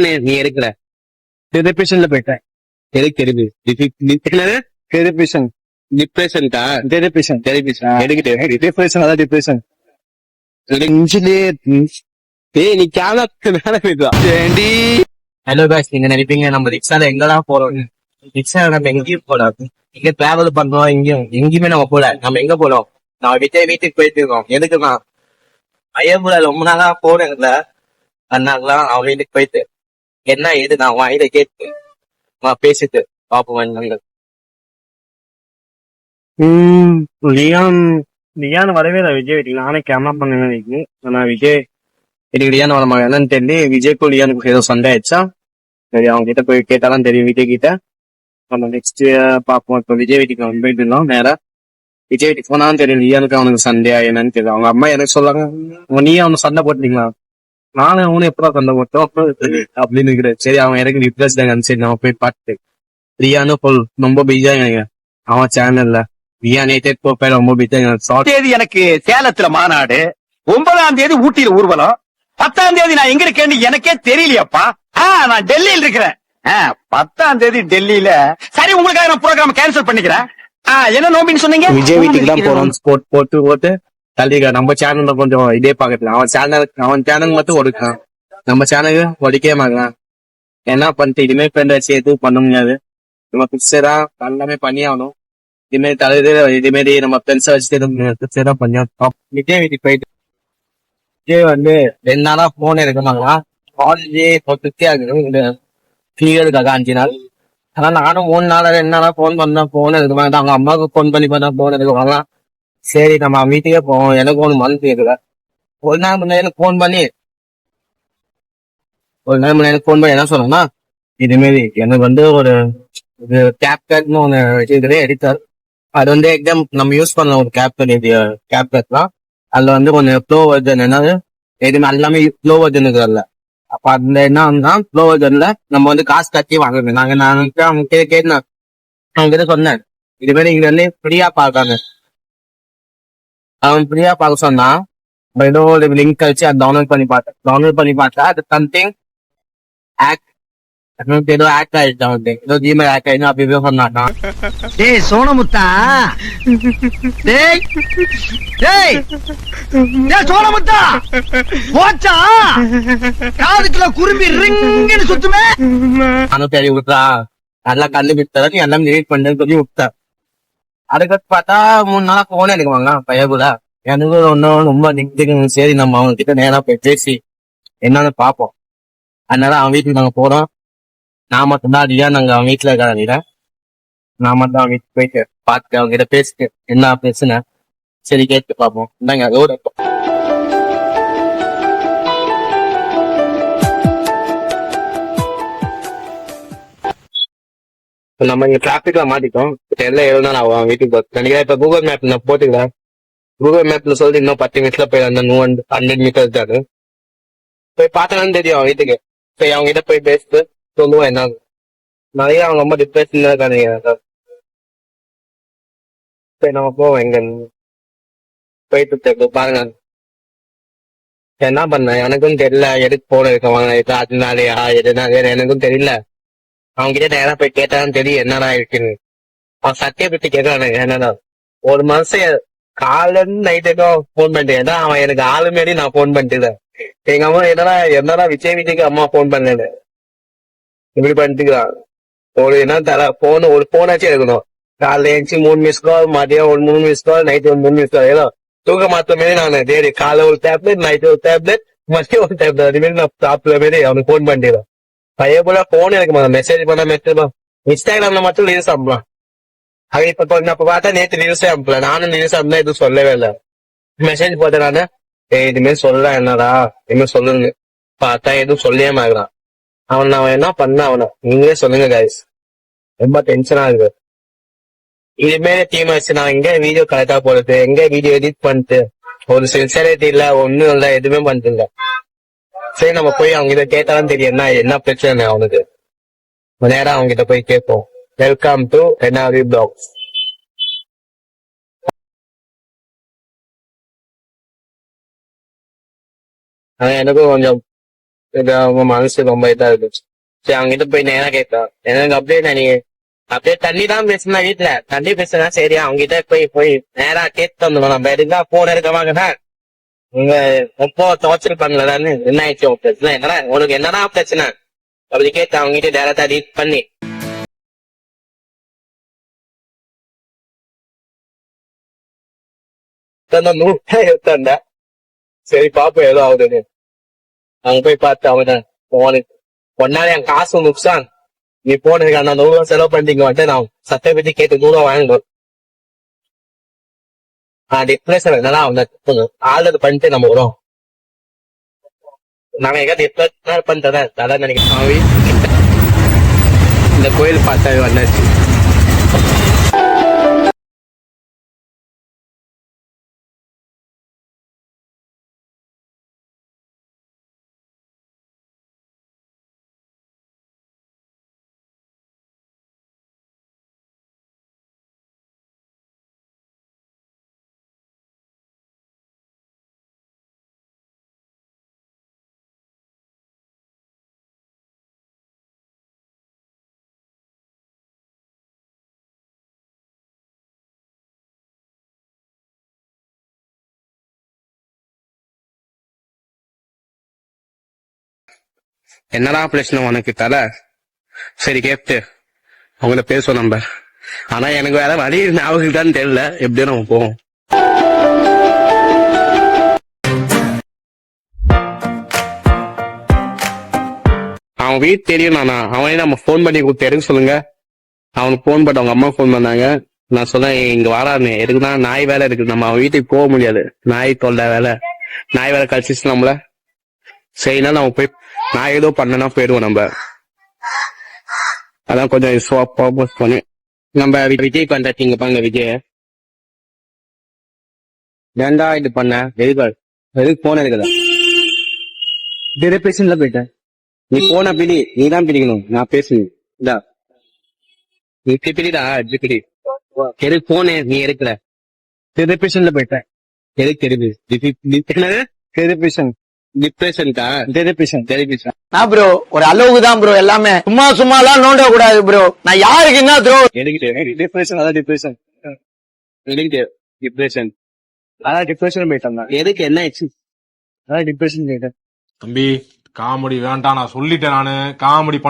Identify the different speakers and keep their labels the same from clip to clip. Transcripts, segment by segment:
Speaker 1: நீ எடுக்கல
Speaker 2: டிப்ரெஷன்ல போயிட்டேன்.
Speaker 1: எனக்கு தெரியுது. என்னது
Speaker 2: டிப்ரெஷன்
Speaker 1: டிப்ரெஷன்டா?
Speaker 2: டிப்ரெஷன்
Speaker 1: எடுக்கிட்டு
Speaker 2: டிப்ரெஷன் அதான் டிப்ரெஷன். இன்ஜினியர்
Speaker 1: ஏய், நீ கேமரா மேல போயிடுவா.
Speaker 3: ஹலோ காய்ஸ், நீங்க நினைப்பீங்க நம்ம ரிக்ஷால எங்கதான் போறோம். ரிக்ஷால நம்ம எங்கேயும் போலாம். இங்க டிராவல் பண்றோம், எங்கேயுமே நம்ம போல. நம்ம எங்க போறோம்? நான் வீட்டுக்கு போயிட்டு இருக்கோம். எதுக்குன்னா ஐயப்பூல ரொம்ப நாளா போறேன்ல, அதனாலதான் அவன் வீட்டுக்கு போயிட்டு என்ன ஏது நான் வாயில கேட்டு பேசிட்டு பாப்போம்.
Speaker 2: லியான் வரவே இல்லை விஜய் வீட்டுக்கு. நானே கேமரா பண்ணுவேன். ஆனா விஜய்
Speaker 3: எனக்கு லியான் வரமா என்னன்னு தெரியல. விஜய்க்கும் லியானுக்கு ஏதோ சண்டை ஆயிடுச்சா? சரி, அவங்க கிட்ட போய் கேட்டாலும் தெரியும் விஜய் கிட்ட. நம்ம நெக்ஸ்ட் பாப்போம். இப்போ விஜய் வீட்டுக்கு அவன் போயிட்டு இருந்தோம். நேரா விஜய் வீட்டுக்கு போனாலும் தெரியும் லியானுக்கு அவனுக்கு சண்டையா என்னன்னு தெரியல. அவங்க அம்மா எனக்கு சொல்லாங்க, நீ அவனு சண்டை போட்டீங்களா? நானும் அவனு எப்படா சண்டை போட்டோம் அப்படின்னு இருக்கிறேன். சரி, அவன் எனக்கு ரிப்ளஸ் தாங்க. சரி, நம்ம போய் பார்த்து லியானு ரொம்ப பிஸியா நினைக்கிறேன் அவன் சேனல்ல. லியான் ரொம்ப பிஸியா.
Speaker 4: தேதி எனக்கு சேலத்துல மாநாடு, 9ஆம் தேதி ஊட்டியில ஊர்வலம், 10ஆம் தேதி நான் எங்க இருக்கேன்னு எனக்கே தெரியலையாப்பா. நான் டெல்லியில இருக்கிறேன். 10ஆம் தேதி டெல்லியில. சரி, உங்களுக்காக நான் ப்ரோக்ராம் கேன்சல் பண்ணிக்கிறேன். என்ன நோம்பின்னு சொன்னீங்க?
Speaker 3: விஜய் வீட்டுக்கு தான் போறோம். போட்டு தள்ளிக்க. நம்ம சேனல்ல கொஞ்சம் இதே பாக்கல. அவன் சேனல் மட்டும் ஒடுக்கான். நம்ம சேனலுக்கு ஒடிக்கவே மாட்டான். என்ன பண்ணிட்டு இனிமே ஃப்ரெண்ட் எதுவும் பண்ண முடியாது. நம்ம பிக்சரா எல்லாமே பண்ணி ஆகணும். இதுமாரி இதுமாரி நம்ம ஃப்ரெண்ட்ஸை வச்சுட்டு பண்ணி விஜய் வீட்டுக்கு போயிட்டு விஜய் 2 நாளா போன் எடுக்கமாங்களா? காலேஜே தொட்டுக்கே ஆகுது ஃபீவருக்காக 5 நாள். ஆனா நானும் 3 நாளா 2 நாளா போன் பண்ணா போன் எடுக்க மாட்டேன். அவங்க அம்மாவுக்கு போன் பண்ணி பண்ணா போன் எடுக்க வாங்கலாம். சரி, நம்ம வீட்டுக்கே போவோம். எனக்கு ஒன்று மனசு இருக்குல்ல. ஒரு நாள் முன்னாடி எனக்கு போன் பண்ணி என்ன சொன்னா, இதுமாரி எனக்கு ஒரு கேப்கட்னு ஒன்று வச்சுக்கிறே எடிட்டர். அது எக்ஸாம் நம்ம யூஸ் பண்ண ஒரு கேப்கட் தான். அதுல கொஞ்சம் ஃப்ளோ வெர்ஜன் என்னது எதுவுமே எல்லாமே ஃப்ளோ வெர்ஜன் இருக்குல்ல. அப்ப அந்த என்ன ஃப்ளோ வெர்ஜன்ல நம்ம காசு கட்டி வாங்குறது. நான் கேட்டேன், அவங்க கிட்ட சொன்னேன் இது மாதிரி இங்க ஃப்ரீயா பார்க்காங்க. அவன் ஃப்ரீயா பார்க்க சொன்னான். ஏதோ ஒரு லிங்க் கழிச்சு அதை டவுன்லோட் பண்ணி பார்த்தா அது சம்திங் ஏதோ ஆக்ட் ஆயிடுச்சு. ஏதோ ஜிமெயில் ஆக்ட் ஆயிடுச்சு அப்படி சொன்னான்.
Speaker 4: டேய் சோனமுத்தா, டேய் சோனமுத்தா, போச்சா காதுக்குள்ள குரும்பி ரிங்குன்னு சுத்துமே.
Speaker 3: நானும் சரி விட்டுறா, நல்லா கண்டுபிடிச்சா நீ எல்லாம் டெலிட் பண்ணு சொல்லி விட்டேன். அதுக்கடுத்து பார்த்தா 3 நாளா போனே எடுக்குவாங்க பையகுல. எனக்கு ஒன்னும் ரொம்ப நிக்திக்கு. சரி, நம்ம அவங்க கிட்ட நேரா போய் பேசி என்னன்னு பாப்போம். அதனால அவன் வீட்டுக்கு நாங்க போறோம். நான் மட்டும்தான் இல்லையா, நாங்க அவன் வீட்டுல இருக்காத. நான் மட்டும் அவன் வீட்டுக்கு போயிட்டு பார்த்து அவங்க கிட்ட பேசிட்டு என்ன பேசுன சரி கேட்டு பார்ப்போம். இந்தாங்க ரோடு. நம்ம இங்க டிராபிக்ல மாட்டிட்டோம். எல்லாம் 7 நாள் ஆகும் வீட்டுக்கு போக. இப்ப கூகுள் மேப் நான் போட்டுக்கிறேன். கூகுள் மேப்ல சொல்லி இன்னும் 10 நிமிஷத்துல போய் 100 மீட்டர் இருக்காது. போய் பார்த்தாலும் தெரியும் அவன் வீட்டுக்கு. போய் அவங்க கிட்ட போய் பேசிட்டு சொல்லுவோம் என்ன. நிறைய அவங்க ரொம்ப டிப்ரெஷன் இருக்காங்க. சரி, நம்ம போவோம். எங்க போயிட்டு பாருங்க என்ன பண்ண எனக்கும் தெரியல. எதுக்கு போன இருக்கவாங்க அதனாலயா எதுனால எனக்கும் தெரியல. அவங்க கிட்ட நேரம் போய் கேட்டாலும் தெரியும் என்னடா இருக்குன்னு. அவன் சத்திய பத்தி கேட்கறானுங்க என்னடா. ஒரு மனுஷன் காலைல இருந்து நைட்டுக்கும் போன் பண்ணிட்டேன். ஏன்னா அவன் எனக்கு ஆளு மாரி நான் போன் பண்ணிட்டு எங்க அம்மா என்னடா விஜய் வீட்டுக்கு அம்மா போன் பண்ணல இப்படி பண்ணிட்டுக்கிறான். ஒரு என்ன தர போன் ஒரு போனாச்சும் எடுக்கணும். காலைல எழுந்துச்சு 3 மிஸ் கால், மதியம் ஒரு 3 மிஸ் கால், நைட்டு ஒரு 3 மிஸ் கால். ஏதோ தூக்க மாத்த மாரி நான் சரி காலை ஒரு டேப்லெட், நைட்டு ஒரு டேப்லெட், மதியம் ஒரு டேப்லெட், அது மாரி நான் சாப்பிட்ற மாரி அவனுக்கு போன் பண்ணிடுறேன். பையன் போல போன் எடுக்க மாட்டேன். மெசேஜ் பண்ண இன்ஸ்டாகிராம்ல மட்டும் ரீல்ஸ் அனுப்பலாம். அது இப்ப பார்த்தா நேற்று நியூஸே அனுப்பல. நானும் நியூஸ் அனுப்பா எதுவும் சொல்லவே இல்லை. மெசேஜ் போட்டேன் நானு, இதுமாரி சொல்ல என்னடா இதுமாரி சொல்லுங்க. பார்த்தா எதுவும் சொல்லவே மாட்டான். அவன் என்ன பண்ண அவனை நீங்களே சொல்லுங்க கைஸ். ரொம்ப டென்ஷனா இருக்கு. இதுமாரி டீம் வச்சு நான் எங்க வீடியோ கரெக்டா போடுறது, எங்க வீடியோ எடிட் பண்ணிட்டு ஒரு சின்சியரிட்டி இல்ல, ஒண்ணும் இல்ல, எதுவுமே பண்ணிட்டு இல்ல. சரி, நம்ம போய் அவங்க கிட்ட கேட்டாலும் தெரியும் என்ன பிரச்சனை அவனுக்கு. நேரம் அவங்க கிட்ட போய் கேட்போம். Welcome to NRV Blogs. எனக்கும் கொஞ்சம் இது அவங்க மனசு ரொம்ப இதா இருந்துச்சு. சரி அவங்க கிட்ட போய் நேரா கேட்டோம். எனக்கு அப்படியே தண்ணி தான் பேசுனா வீட்டுல தண்ணி பேசுனா சரி அவங்க கிட்ட போய் நேரா கேட்டு வந்துடும். நம்ம எதுக்கா போன் எடுக்க வாங்கினா உங்க ரொம்ப டார்ச்சர் பண்ணலதான்னு என்ன ஆயிடுச்சு உன் பிரச்சனை என்னடா உனக்கு என்னடா பிரச்சனை அப்படி கேட்டு அவங்க கிட்ட டேரக்டா ரீட் பண்ணி எடுத்தாண்டா. சரி பாப்போம் ஏதோ ஆகுதுன்னு அங்க போய் பார்த்து அவன் போனுக்கு ஒன்னால என் காசு நுக்சான் நீ போனதுக்கு அந்த 100 ரூபா செலவு பண்ணிங்க வந்துட்டு நான் சட்டை பத்தி கேட்டு 100 ரூபா வாங்கணும். டிப்ரெஷன் என்னன்னா அவன் ஆல்ரெடி பண்ணிட்டு நம்ம வரும் நாம எங்க டிப்ரெஷன் பண்ணிட்டேன் அதான் நினைக்கிறேன். அவன் இந்த கோயில் பார்த்தா வந்தாச்சு.
Speaker 1: என்னடா பிரச்சனை உனக்கு தல? சரி கேப்டு அவங்கள பேசுவோம் நம்ம. ஆனா எனக்கு வேற வழி ஞாபகம் தான் தெரியல. எப்படியும் நம்ம போவோம். அவன் வீட்டு தெரியும் நானா அவனே நம்ம போன் பண்ணி கொடுத்து சொல்லுங்க. அவனுக்கு போன் பண்ண அவங்க அம்மா போன் பண்ணாங்க. நான் சொன்னேன் இங்க வாரான்னு. எதுக்குன்னா நாய் வேலை இருக்கு. நம்ம அவன் வீட்டுக்கு போக முடியாது. நாய் தொல்லை வேலை. நாய் வேலை கழிச்சிச்சு நம்மள. சரினா நம்ம போய் நான் ஏதோ பண்ணனா போயிடுவோம் நம்ம. அதான் கொஞ்சம் பண்ணி நம்ம விஜய் பண்றீங்க பாங்க. விஜய் ஏண்டா இது பண்ண எதுக்கு போன இருக்குதா?
Speaker 2: டிப்ரெஷன்ல போயிட்டேன்.
Speaker 1: நீ போன பிடி நீ தான் பிடிக்கணும். நான் பேசணும். இதா நீ பிடிடா இப்படி பிடி. எதுக்கு போனே நீ எடுக்கல?
Speaker 2: டிப்ரெஷன்ல போயிட்டேன்.
Speaker 1: எதுக்கு தெரியுது?
Speaker 2: டிப்ரெஷன்
Speaker 1: டிப்ரெஷன்கா?
Speaker 2: டிப்ரெஷன்
Speaker 4: நான் ப்ரோ ஒரு அளவுக்கு தான் ப்ரோ எல்லாமே சும்மா எல்லாம் நோண்ட கூடாது ப்ரோ. நான் யாருக்கு என்ன த்ரோ
Speaker 1: எடுக்கிட்டு
Speaker 2: டிப்ரெஷன் அதான் டிப்ரெஷன்
Speaker 1: எடுக்கிட்டு டிப்ரெஷன்
Speaker 2: அதான் டிப்ரெஷன் போயிட்டேன் நான்.
Speaker 1: எதுக்கு என்ன ஆயிடுச்சு?
Speaker 2: அதான் டிப்ரெஷன் போயிட்டேன்.
Speaker 5: தம்பி காமெடி வேண்டாம் நான் சொல்லிட்டேன். நானு காமெடி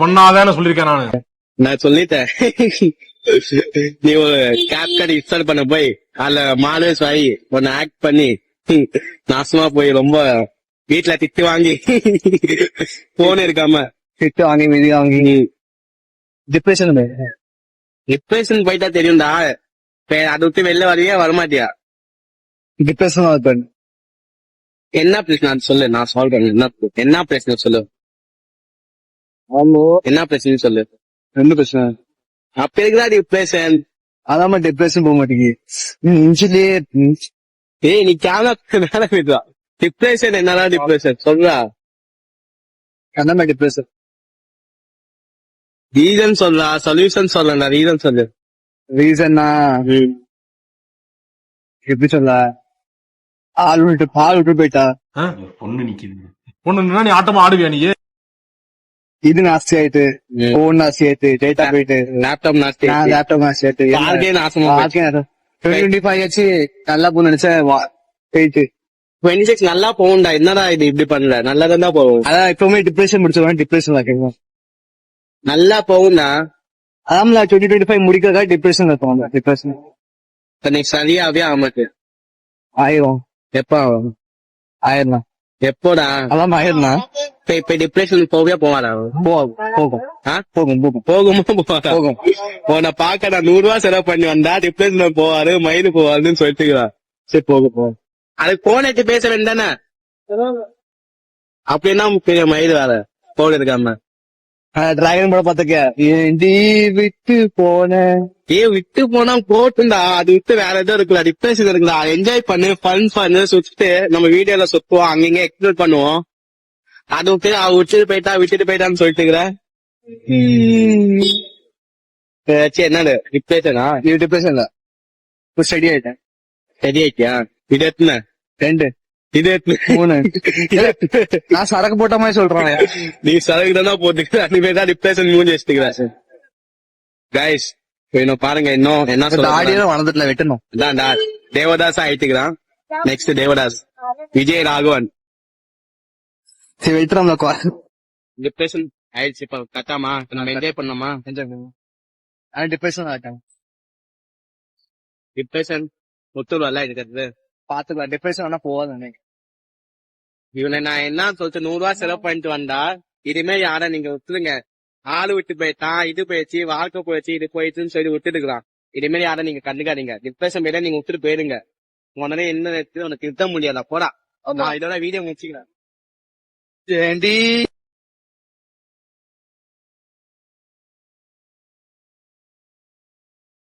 Speaker 5: பண்ணாதன்னு சொல்லிருக்கேன் நானு.
Speaker 1: நான் சொல்லிட்டேன். நீ ஒரு கேப் கார்டு இன்ஸ்டால் பண்ண போய் அதுல மாடல்ஸ் வாங்கி ஒன்னு ஆக்ட் பண்ணி நாசமா போய் ரொம்ப வீட்டுல திட்டு வாங்கி போன் இருக்காம
Speaker 2: திட்டு வாங்கி மிதி வாங்கி டிப்ரெஷன் போயிட்டேன்.
Speaker 1: டிப்ரெஷன் போயிட்டா தெரியும்டா. அதை விட்டு வெளில வரையா வரமாட்டியா?
Speaker 2: டிப்ரெஷன் பண்ணு.
Speaker 1: என்ன பிரச்சனை அது சொல்லு. நான் சொல்றேன். என்ன பிரச்சனை சொல்லு.
Speaker 2: ஆமா
Speaker 1: என்ன பிரச்சனை சொல்லு.
Speaker 2: ரெண்டு பிரச்சனை.
Speaker 1: அப்ப இருக்குதான் டிப்ரெஷன்.
Speaker 2: அதாம டிப்ரெஷன் போக மாட்டேங்குது.
Speaker 1: ஏய் நீ கேமரா மேல டிப்ரெஷன் என்னடா டிப்ரெஷன் சொல்றா.
Speaker 2: அதாம டிப்ரெஷன்
Speaker 1: ரீசன் சொல்றா. சொல்யூஷன் சொல்லா. ரீசன் சொல்லு.
Speaker 2: ரீசன்னா எப்படி சொல்ல பால் விட்டு போயிட்டா.
Speaker 5: பொண்ணு நிக்குது. பொண்ணு நீ ஆட்டமா ஆடுவியா நீ?
Speaker 2: இது நாஸ்தி ஆயிட்டு போன் நாஸ்தி ஆயிட்டு டேட்டா போயிட்டு
Speaker 1: லேப்டாப் நாஸ்தி
Speaker 2: லேப்டாப் நாஸ்தி ஆயிட்டு
Speaker 1: பார்க்கே நாசமா
Speaker 2: 25 ஆச்சு. நல்லா போன நினைச்சேன் போயிட்டு
Speaker 1: 26 நல்லா போகும்டா. என்னடா இது இப்படி பண்ணல? நல்லா தான் போகும்.
Speaker 2: அதான் எப்பவுமே டிப்ரெஷன் முடிச்சவன் டிப்ரெஷன் ஆக்கிடுவோம்.
Speaker 1: நல்லா போகும்டா.
Speaker 2: அதான் 2025 முடிக்கிறதா டிப்ரெஷன் இருப்போம். டிப்ரெஷன்
Speaker 1: நீ சரியாவே ஆமாக்கு
Speaker 2: ஆயிரும்.
Speaker 1: எப்ப ஆகும்?
Speaker 2: ஆயிரலாம்
Speaker 1: எப்போடா?
Speaker 2: அதான் ஆயிரலாம்.
Speaker 1: இப்ப டிப்ரெஷன் போகவே போவாடா?
Speaker 2: போகும் போகும் போகும்
Speaker 1: போகுமா போவாடா?
Speaker 2: போகும்.
Speaker 1: உன்னை பாக்க நான் 100 ரூபா செலவு பண்ணி வந்தா டிப்ரெஷன் போவாரு மயிறு போவாருன்னு சொல்லிட்டுக்கிறான். சரி போகும். அதுக்கு போனட்டு பேச வேண்டானே. அப்படின்னா பெரிய மயிறு வேற போன் இருக்காம.
Speaker 2: டிராகன் படம் பாத்துக்க ஏண்டி விட்டு போன.
Speaker 1: விட்டு போனா போட்டுண்டா. அது விட்டு வேற ஏதோ இருக்குல்ல. டிப்ரெஷன் இருக்குல்ல. என்ஜாய் பண்ணு ஃபன் சுத்திட்டு நம்ம வீடியோல சுத்துவோம். அங்கங்க எக்ஸ்ப்ளோர் பண்ணுவோம். அது விட்டு அவ விட்டுட்டு போயிட்டான்னு சொல்லிட்டு இருக்கிற. என்னது டிப்ரெஷனா?
Speaker 2: நீ டிப்ரெஷன் இல்ல ஸ்டடி ஆயிட்டேன்.
Speaker 1: சரி ஆயிட்டியா? இது எத்தனை?
Speaker 2: 2
Speaker 1: இது
Speaker 2: 3 நான் சரக்கு போட்ட மாதிரி சொல்றேன்.
Speaker 1: நீ சரக்கு தானே போட்டுக்கிற அனிமே தான் டிப்ரெஷன் மூஞ்சி வச்சுக்கிறேன் கைஸ். இன்னும் பாருங்க இன்னும் என்ன சொல்ல
Speaker 2: ஆடியோ வளர்ந்துட்டுல வெட்டணும்.
Speaker 1: அதான்டா தேவதாஸ் ஆயிட்டுக்கிறான். நெக்ஸ்ட் தேவதாஸ் விஜய் ராகவன்
Speaker 2: சரி வெட்டுறோம்ல
Speaker 1: டிப்ரெஷன் ஆயிடுச்சு. இப்ப கட்டாமா இப்ப நம்ம என்ஜாய் பண்ணோமா?
Speaker 2: டிப்ரெஷன் ஆகிட்டாங்க.
Speaker 1: டிப்ரெஷன் முத்துருவல்ல இருக்கிறது
Speaker 2: பாத்துக்கலாம். டிப்ரெஷன் வேணா போகாது.
Speaker 1: இவனை நான் என்ன சொல்லிட்டு 100 ரூபாய் செலவு பண்ணிட்டு வந்தா இனிமே யார நீங்க விட்டுருங்க. ஆளு விட்டு போயிட்டான், இது போயிடுச்சு, வாழ்க்கை போயிடுச்சு, இது போயிடுச்சுன்னு சொல்லி விட்டுட்டுக்கலாம். இனிமேல் யாரும் நீங்க கண்டுக்காதீங்க. டிப்ரெஷன் போயிட்டா நீங்க விட்டுட்டு போயிருங்க. உடனே என்ன உனக்கு திருத்த முடியாதா போடா. நான் இதோட வீடியோ முடிச்சுக்கிறேன்.